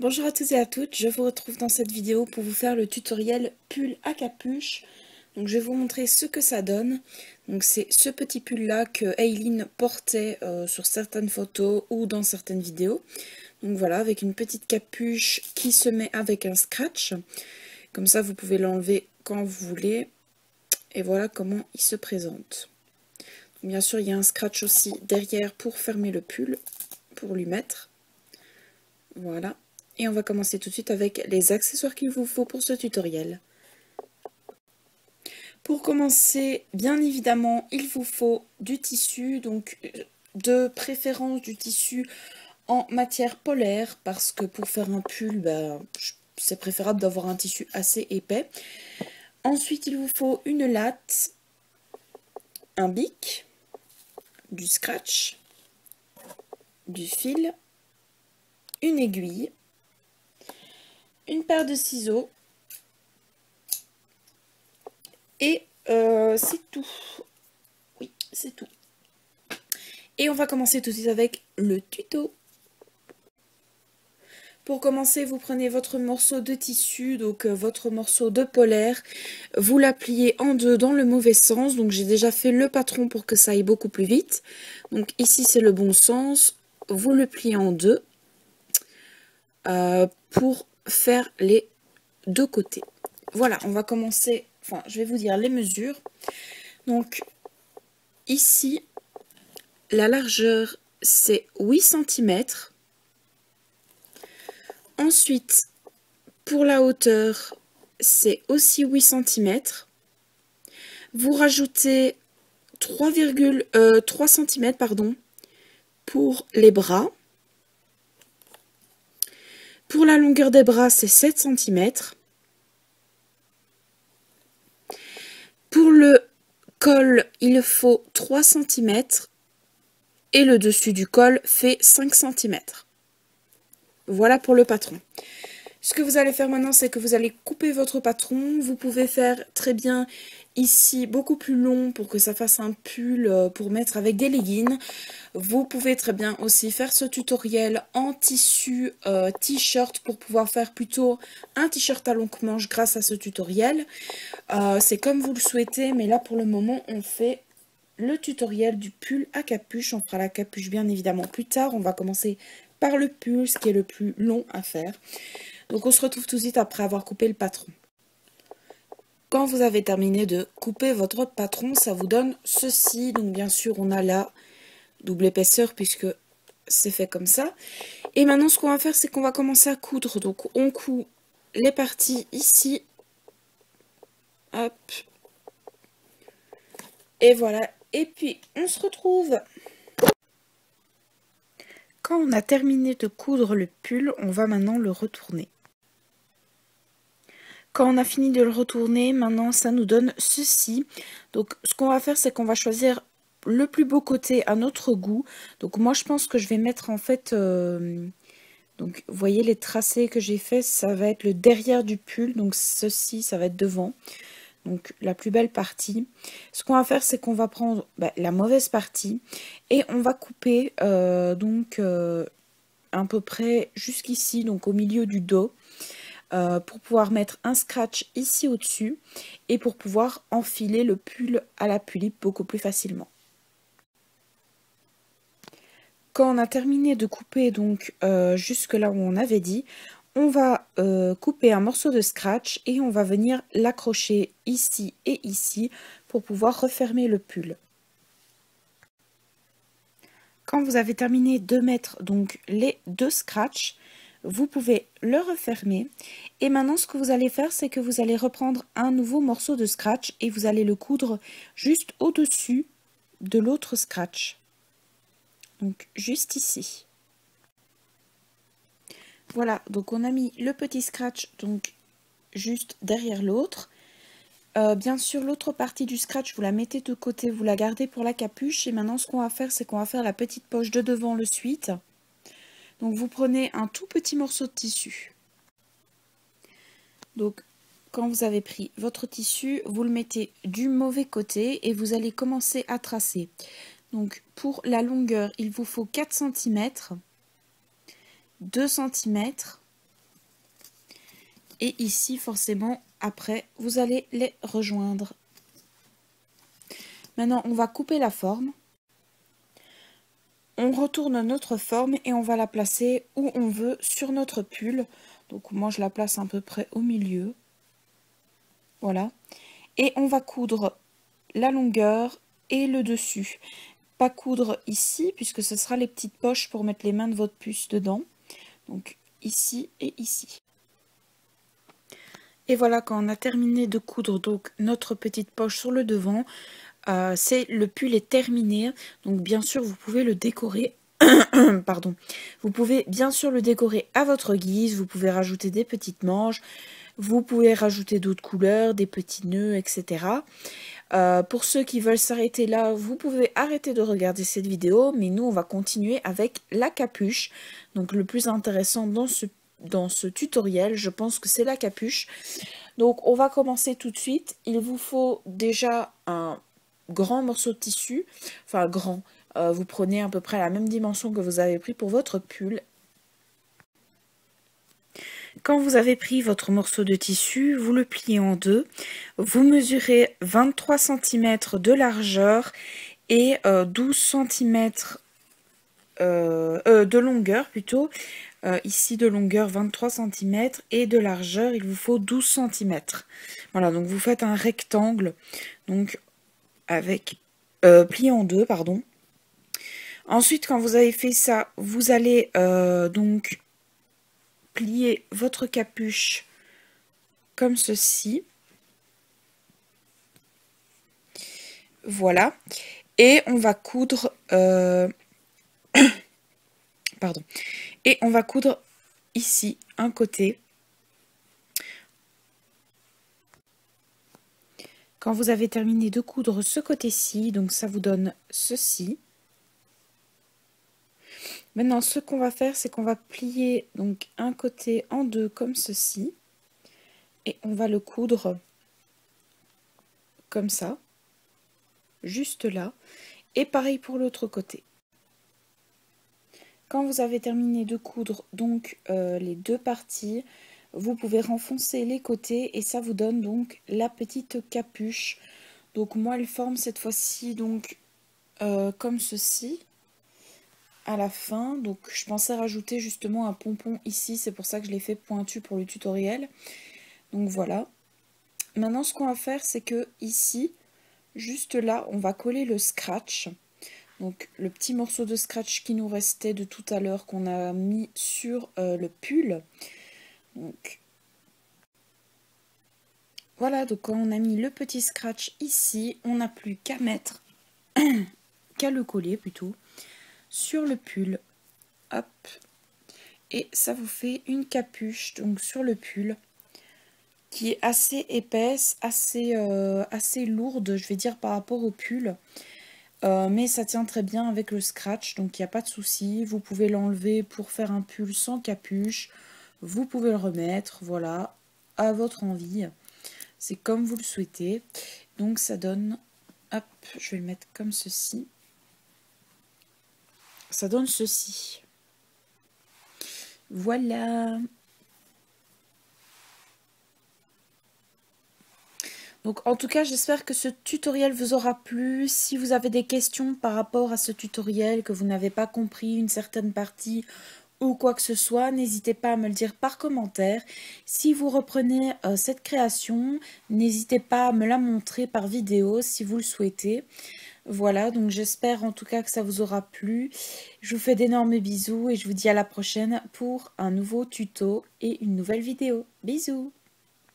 Bonjour à tous et à toutes, je vous retrouve dans cette vidéo pour vous faire le tutoriel pull à capuche. Donc je vais vous montrer ce que ça donne. Donc c'est ce petit pull là que Aileen portait sur certaines photos ou dans certaines vidéos. Donc voilà, avec une petite capuche qui se met avec un scratch. Comme ça vous pouvez l'enlever quand vous voulez. Et voilà comment il se présente. Donc, bien sûr il y a un scratch aussi derrière pour fermer le pull, pour lui mettre. Voilà. Et on va commencer tout de suite avec les accessoires qu'il vous faut pour ce tutoriel. Pour commencer, bien évidemment, il vous faut du tissu, donc de préférence du tissu en matière polaire, parce que pour faire un pull, c'est préférable d'avoir un tissu assez épais. Ensuite, il vous faut une latte, un bic, du scratch, du fil, une aiguille, une paire de ciseaux, et c'est tout. Oui, c'est tout. Et on va commencer tout de suite avec le tuto. Pour commencer, vous prenez votre morceau de tissu, donc votre morceau de polaire, vous la pliez en deux dans le mauvais sens. Donc j'ai déjà fait le patron pour que ça aille beaucoup plus vite. Donc ici c'est le bon sens, vous le pliez en deux pour faire les deux côtés. Voilà, on va commencer, enfin je vais vous dire les mesures. Donc ici, la largeur c'est 8 cm. Ensuite, pour la hauteur, c'est aussi 8 cm. Vous rajoutez 3 cm pour les bras. Pour la longueur des bras, c'est 7 cm. Pour le col, il faut 3 cm. Et le dessus du col fait 5 cm. Voilà pour le patron. Ce que vous allez faire maintenant, c'est que vous allez couper votre patron. Vous pouvez faire très bien ici beaucoup plus long pour que ça fasse un pull pour mettre avec des leggings. Vous pouvez très bien aussi faire ce tutoriel en tissu t-shirt pour pouvoir faire plutôt un t-shirt à longue manche grâce à ce tutoriel. C'est comme vous le souhaitez, mais là pour le moment on fait le tutoriel du pull à capuche. On fera la capuche bien évidemment plus tard. On va commencer par le pull, ce qui est le plus long à faire. Donc on se retrouve tout de suite après avoir coupé le patron. Quand vous avez terminé de couper votre patron, ça vous donne ceci. Donc bien sûr on a la double épaisseur puisque c'est fait comme ça. Et maintenant ce qu'on va faire, c'est qu'on va commencer à coudre. Donc on coud les parties ici. Hop. Et voilà. Et puis on se retrouve. Quand on a terminé de coudre le pull, on va maintenant le retourner. Quand on a fini de le retourner, maintenant ça nous donne ceci. Donc ce qu'on va faire, c'est qu'on va choisir le plus beau côté à notre goût. Donc moi je pense que je vais mettre en fait... donc vous voyez les tracés que j'ai fait, ça va être le derrière du pull. Donc ceci, ça va être devant. Donc la plus belle partie. Ce qu'on va faire, c'est qu'on va prendre la mauvaise partie. Et on va couper à peu près jusqu'ici, donc au milieu du dos. Pour pouvoir mettre un scratch ici au-dessus et pour pouvoir enfiler le pull à la tulipe beaucoup plus facilement. Quand on a terminé de couper donc jusque là où on avait dit, on va couper un morceau de scratch et on va venir l'accrocher ici et ici pour pouvoir refermer le pull. Quand vous avez terminé de mettre donc les deux scratchs, vous pouvez le refermer. Et maintenant, ce que vous allez faire, c'est que vous allez reprendre un nouveau morceau de scratch et vous allez le coudre juste au-dessus de l'autre scratch. Donc, juste ici. Voilà, donc on a mis le petit scratch donc juste derrière l'autre. Bien sûr, l'autre partie du scratch, vous la mettez de côté, vous la gardez pour la capuche. Et maintenant, ce qu'on va faire, c'est qu'on va faire la petite poche de devant le suite. Donc vous prenez un tout petit morceau de tissu. Donc quand vous avez pris votre tissu, vous le mettez du mauvais côté et vous allez commencer à tracer. Donc pour la longueur, il vous faut 4 cm, 2 cm Et ici, forcément, après, vous allez les rejoindre. Maintenant, on va couper la forme. On retourne notre forme et on va la placer où on veut sur notre pull. Donc moi, je la place à peu près au milieu. Voilà. Et on va coudre la longueur et le dessus. Pas coudre ici, puisque ce sera les petites poches pour mettre les mains de votre puce dedans. Donc ici et ici. Et voilà, quand on a terminé de coudre donc notre petite poche sur le devant, le pull est terminé. Donc bien sûr, vous pouvez le décorer. Pardon. Vous pouvez bien sûr le décorer à votre guise. Vous pouvez rajouter des petites manches. Vous pouvez rajouter d'autres couleurs, des petits nœuds, etc. Pour ceux qui veulent s'arrêter là, vous pouvez arrêter de regarder cette vidéo. Mais nous, on va continuer avec la capuche. Donc le plus intéressant dans ce tutoriel, je pense que c'est la capuche. Donc on va commencer tout de suite. Il vous faut déjà un grand morceau de tissu. Enfin grand. Vous prenez à peu près la même dimension que vous avez pris pour votre pull. Quand vous avez pris votre morceau de tissu, vous le pliez en deux. Vous mesurez 23 cm de largeur et 12 cm de longueur plutôt. Ici de longueur 23 cm et de largeur il vous faut 12 cm. Voilà, donc vous faites un rectangle donc avec plié en deux, pardon. Ensuite, quand vous avez fait ça, vous allez donc plier votre capuche comme ceci. Voilà. Et on va coudre... pardon. Et on va coudre ici, un côté. Quand vous avez terminé de coudre ce côté-ci, donc ça vous donne ceci. Maintenant, ce qu'on va faire, c'est qu'on va plier donc un côté en deux comme ceci. Et on va le coudre comme ça, juste là. Et pareil pour l'autre côté. Quand vous avez terminé de coudre donc les deux parties, vous pouvez renfoncer les côtés et ça vous donne donc la petite capuche. Donc moi, elle forme cette fois-ci donc comme ceci. À la fin, donc je pensais rajouter justement un pompon ici, c'est pour ça que je l'ai fait pointu pour le tutoriel. Donc voilà. Maintenant ce qu'on va faire, c'est que ici, juste là, on va coller le scratch. Donc le petit morceau de scratch qui nous restait de tout à l'heure qu'on a mis sur le pull. Donc voilà, donc quand on a mis le petit scratch ici, on n'a plus qu'à mettre, qu'à le coller plutôt, sur le pull. Hop. Et ça vous fait une capuche donc sur le pull qui est assez épaisse, assez lourde, je vais dire, par rapport au pull. Mais ça tient très bien avec le scratch, donc il n'y a pas de souci. Vous pouvez l'enlever pour faire un pull sans capuche. Vous pouvez le remettre, voilà, à votre envie. C'est comme vous le souhaitez. Donc ça donne, hop, je vais le mettre comme ceci. Ça donne ceci. Voilà. Donc en tout cas, j'espère que ce tutoriel vous aura plu. Si vous avez des questions par rapport à ce tutoriel, que vous n'avez pas compris une certaine partie ou quoi que ce soit, n'hésitez pas à me le dire par commentaire. Si vous reprenez cette création, n'hésitez pas à me la montrer par vidéo si vous le souhaitez. Voilà, donc j'espère en tout cas que ça vous aura plu. Je vous fais d'énormes bisous et je vous dis à la prochaine pour un nouveau tuto et une nouvelle vidéo. Bisous!